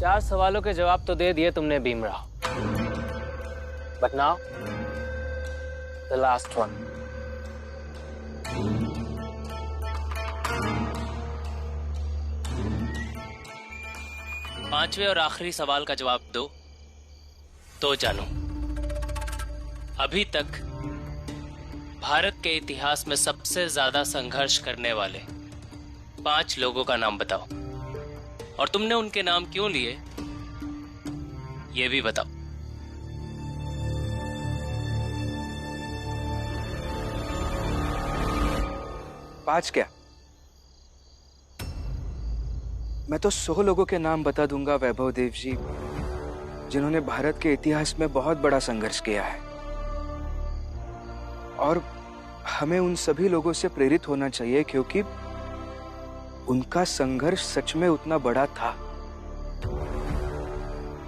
4 सवालों के जवाब तो दे दिए तुमने Bhimrao, but now the last one. पांचवें और आखिरी सवाल का जवाब दो तो जानो, अभी तक भारत के इतिहास में सबसे ज्यादा संघर्ष करने वाले 5 लोगों का नाम बताओ, और तुमने उनके नाम क्यों लिए ये भी बताओ। पांच क्या, मैं तो 100 लोगों के नाम बता दूंगा वैभव देव जी, जिन्होंने भारत के इतिहास में बहुत बड़ा संघर्ष किया है। और हमें उन सभी लोगों से प्रेरित होना चाहिए, क्योंकि उनका संघर्ष सच में उतना बड़ा था।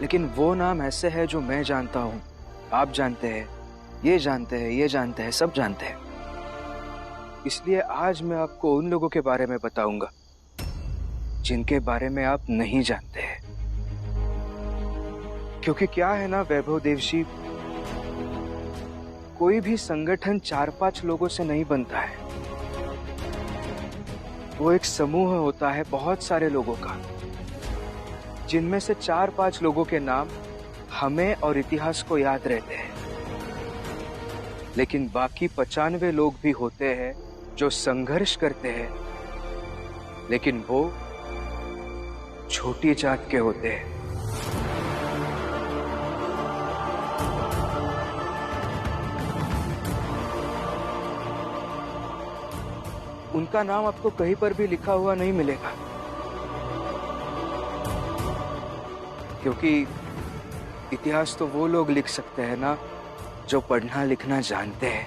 लेकिन वो नाम ऐसे है जो मैं जानता हूं, आप जानते हैं, ये जानते हैं, ये जानते हैं, सब जानते हैं। इसलिए आज मैं आपको उन लोगों के बारे में बताऊंगा जिनके बारे में आप नहीं जानते हैं। क्योंकि क्या है ना वैभव देव जी, कोई भी संगठन 4-5 लोगों से नहीं बनता है। वो एक समूह होता है बहुत सारे लोगों का, जिनमें से 4-5 लोगों के नाम हमें और इतिहास को याद रहते हैं। लेकिन बाकी 95 लोग भी होते हैं जो संघर्ष करते हैं, लेकिन वो छोटी जात के होते हैं। उनका नाम आपको कहीं पर भी लिखा हुआ नहीं मिलेगा, क्योंकि इतिहास तो वो लोग लिख सकते हैं ना जो पढ़ना लिखना जानते हैं।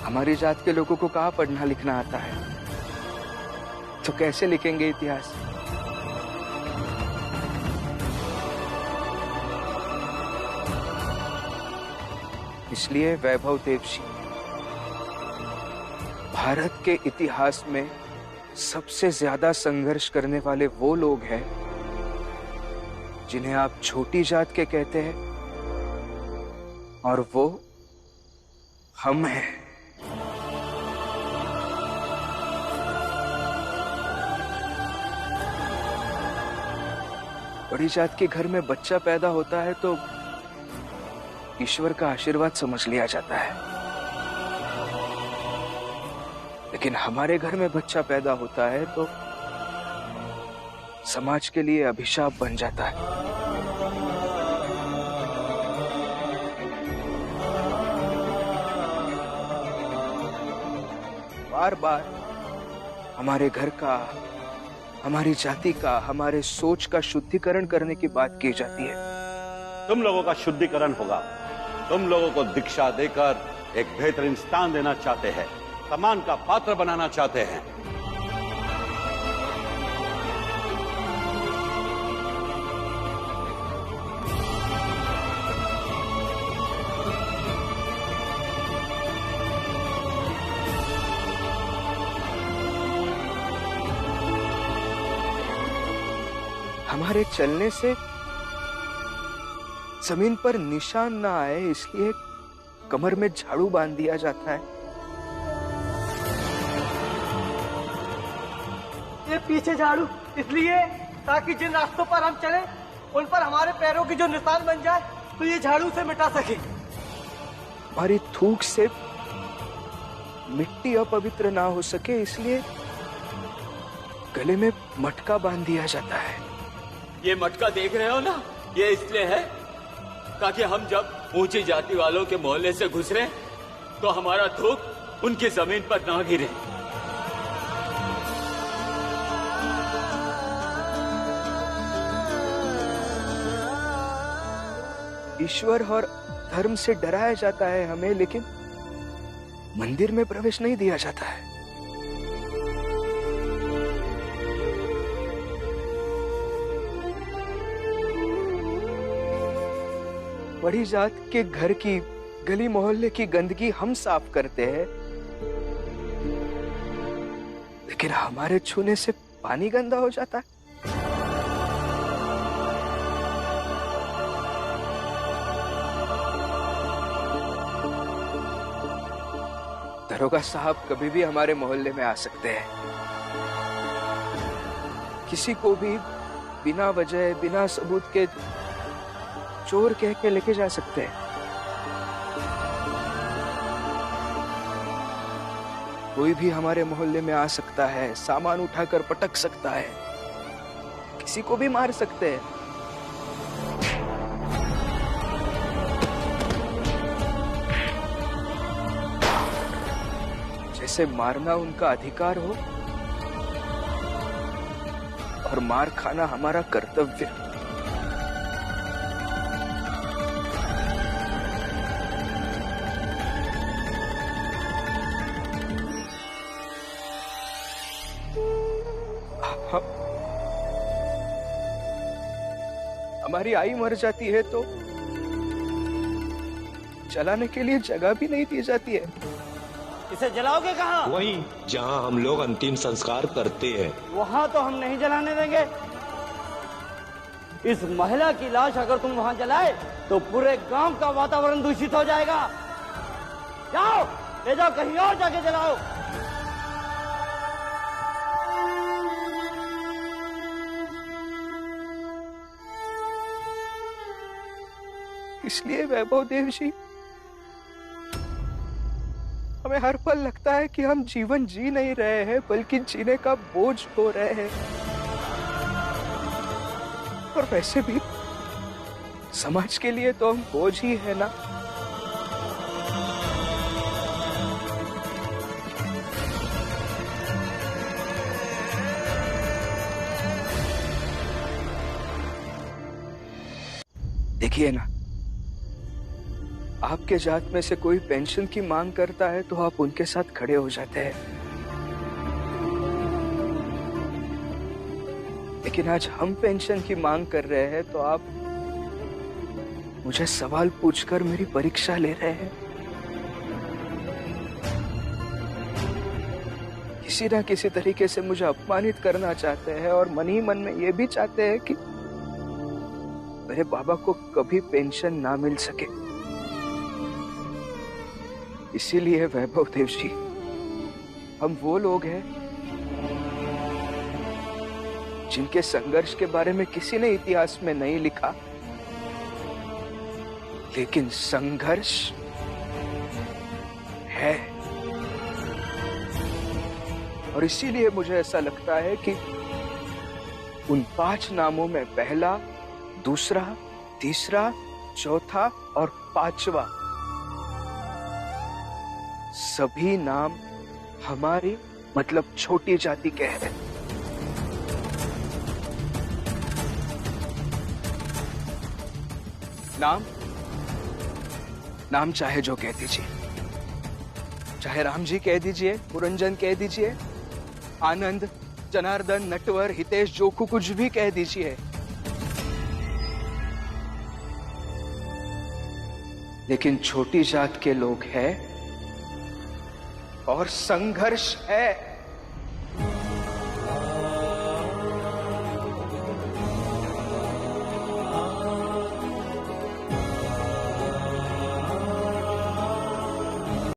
हमारी जात के लोगों को कहाँ पढ़ना लिखना आता है, तो कैसे लिखेंगे इतिहास। इसलिए वैभव देव जी, भारत के इतिहास में सबसे ज्यादा संघर्ष करने वाले वो लोग हैं जिन्हें आप छोटी जात के कहते हैं, और वो हम हैं। बड़ी जात के घर में बच्चा पैदा होता है तो ईश्वर का आशीर्वाद समझ लिया जाता है, लेकिन हमारे घर में बच्चा पैदा होता है तो समाज के लिए अभिशाप बन जाता है। बार बार हमारे घर का, हमारी जाति का, हमारे सोच का शुद्धिकरण करने की बात की जाती है। तुम लोगों का शुद्धिकरण होगा। तुम लोगों को दीक्षा देकर एक बेहतरीन स्थान देना चाहते हैं, सम्मान का पात्र बनाना चाहते हैं। हमारे चलने से जमीन पर निशान ना आए, इसलिए कमर में झाड़ू बांध दिया जाता है। ये पीछे झाड़ू इसलिए ताकि जिन रास्तों पर हम चले उन पर हमारे पैरों की जो निशान बन जाए तो ये झाड़ू से मिटा सके। हमारी थूक से मिट्टी अपवित्र ना हो सके, इसलिए गले में मटका बांध दिया जाता है। ये मटका देख रहे हो ना, ये इसलिए है ताकि हम जब ऊंची जाति वालों के मोहल्ले से गुजरे तो हमारा थूक उनकी जमीन पर ना गिरे। ईश्वर और धर्म से डराया जाता है हमें, लेकिन मंदिर में प्रवेश नहीं दिया जाता है। बड़ी जात के घर की, गली मोहल्ले की गंदगी हम साफ करते हैं, लेकिन हमारे छूने से पानी गंदा हो जाता है? दरोगा साहब कभी भी हमारे मोहल्ले में आ सकते हैं, किसी को भी बिना वजह बिना सबूत के चोर कह के लेके जा सकते हैं। कोई भी हमारे मोहल्ले में आ सकता है, सामान उठाकर पटक सकता है, किसी को भी मार सकते हैं। जैसे मारना उनका अधिकार हो और मार खाना हमारा कर्तव्य। हमारी आई मर जाती है तो जलाने के लिए जगह भी नहीं दी जाती है। इसे जलाओगे कहाँ? वहीं जहां हम लोग अंतिम संस्कार करते हैं। वहाँ तो हम नहीं जलाने देंगे। इस महिला की लाश अगर तुम वहाँ जलाए तो पूरे गांव का वातावरण दूषित हो जाएगा। जाओ, ले जाओ, कहीं और जाके जलाओ। इसलिए वैभव देव जी, हमें हर पल लगता है कि हम जीवन जी नहीं रहे हैं बल्कि जीने का बोझ हो रहे हैं। और वैसे भी समाज के लिए तो हम बोझ ही है ना। देखिए ना, आपके जात में से कोई पेंशन की मांग करता है तो आप उनके साथ खड़े हो जाते हैं, लेकिन आज हम पेंशन की मांग कर रहे हैं तो आप मुझे सवाल पूछकर मेरी परीक्षा ले रहे हैं। किसी ना किसी तरीके से मुझे अपमानित करना चाहते हैं और मन ही मन में ये भी चाहते हैं कि मेरे बाबा को कभी पेंशन ना मिल सके। इसीलिए वैभव देव जी, हम वो लोग हैं जिनके संघर्ष के बारे में किसी ने इतिहास में नहीं लिखा, लेकिन संघर्ष है। और इसीलिए मुझे ऐसा लगता है कि उन 5 नामों में पहला, दूसरा, तीसरा, चौथा और 5वां सभी नाम हमारी मतलब छोटी जाति के हैं। नाम चाहे जो कह दीजिए, चाहे राम जी कह दीजिए, पुरंजन कह दीजिए, आनंद, जनार्दन, नटवर, हितेश, जोखू, कुछ भी कह दीजिए, लेकिन छोटी जात के लोग हैं और संघर्ष है।